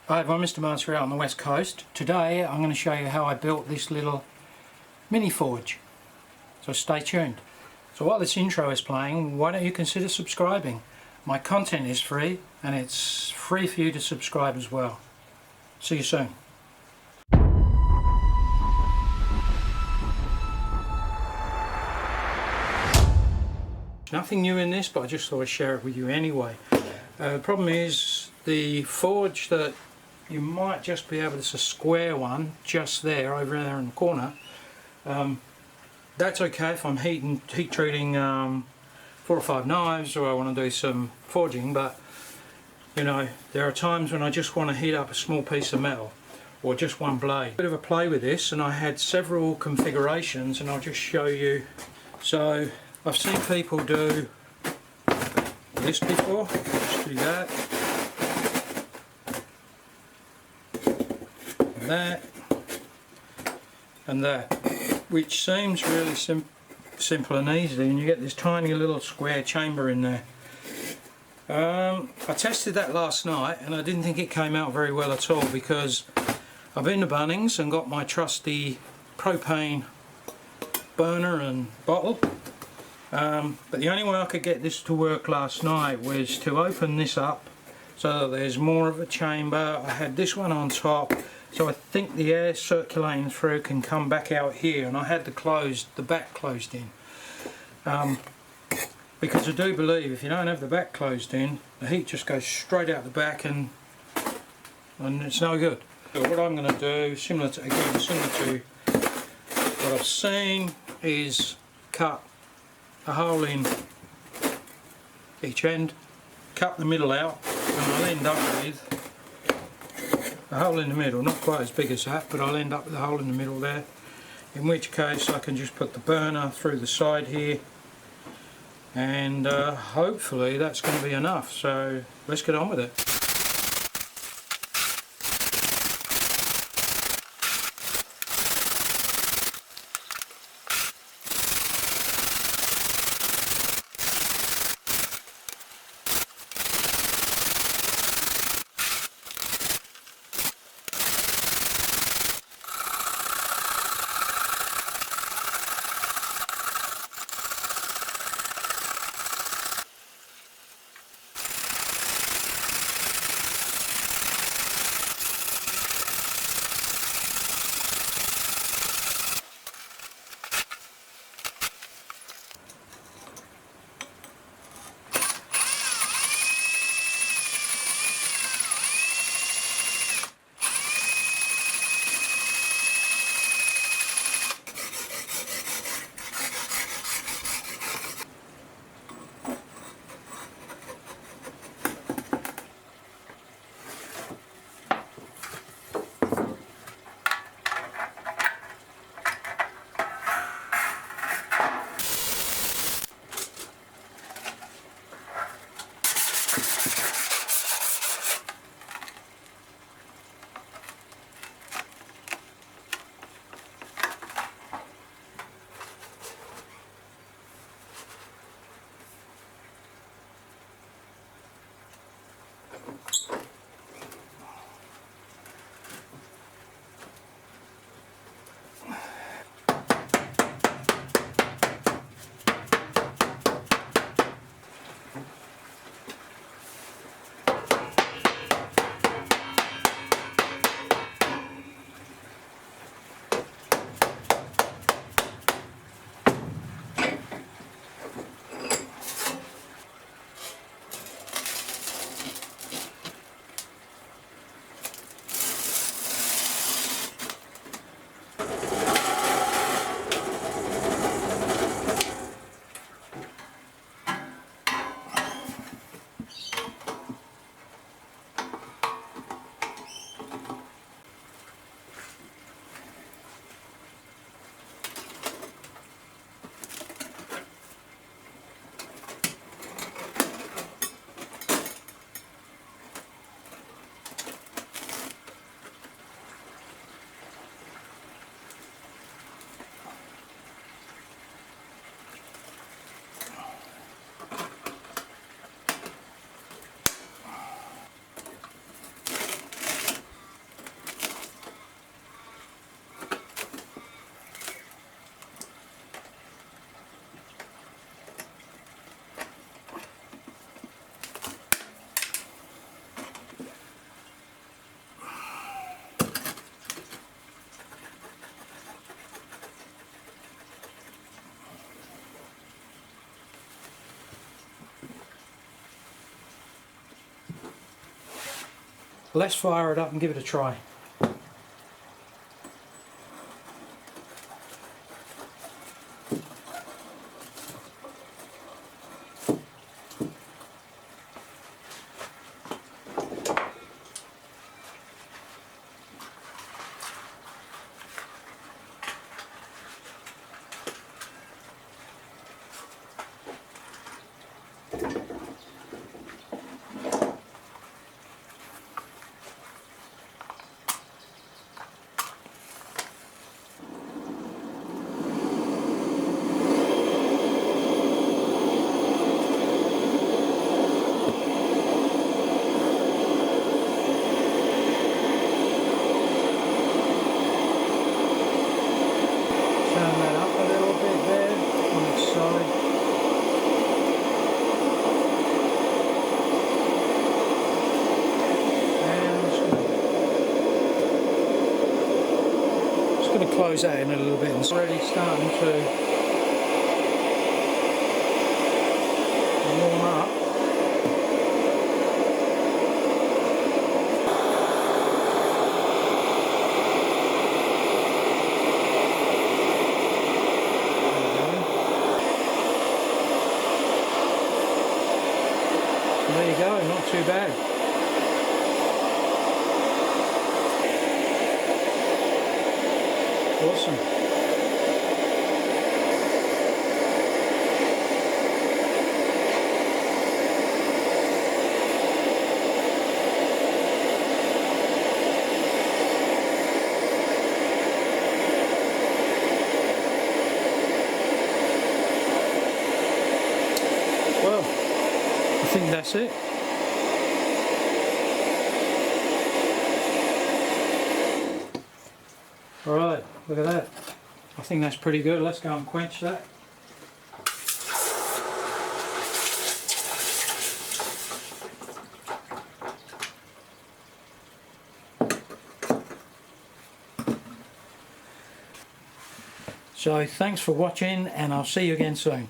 Hi everyone, Mr. Master out on the west coast. Today I'm going to show you how I built this little mini forge. So stay tuned. So while this intro is playing, why don't you consider subscribing? My content is free and it's free for you to subscribe as well. See you soon. Nothing new in this, but I just thought I'd share it with you anyway. The problem is the forge that you might just be able to, it's a square one just there, over there in the corner. That's okay if I'm heat treating 4 or 5 knives, or I want to do some forging, but you know, there are times when I just want to heat up a small piece of metal or just one blade. Bit of a play with this, and I had several configurations and I'll just show you. So I've seen people do this before, just do that, and that, and that, which seems really simple and easy, and you get this tiny little square chamber in there. I tested that last night and I didn't think it came out very well at all, because I've been to Bunnings and got my trusty propane burner and bottle. But the only way I could get this to work last night was to open this up so that there's more of a chamber. I had this one on top, so I think the air circulating through can come back out here, and I had the back closed in. Because I do believe if you don't have the back closed in, the heat just goes straight out the back and it's no good. So what I'm going to do, similar to what I've seen, is cut a hole in each end, cut the middle out, and I'll end up with a hole in the middle, not quite as big as that, but I'll end up with a hole in the middle there, in which case I can just put the burner through the side here, and hopefully that's going to be enough. So let's get on with it. let's fire it up and give it a try. Going to close that in a little bit. It's already starting to warm up. There you go, not too bad. Awesome. Well, I think that's it. Alright, look at that. I think that's pretty good. Let's go and quench that. So thanks for watching, and I'll see you again soon.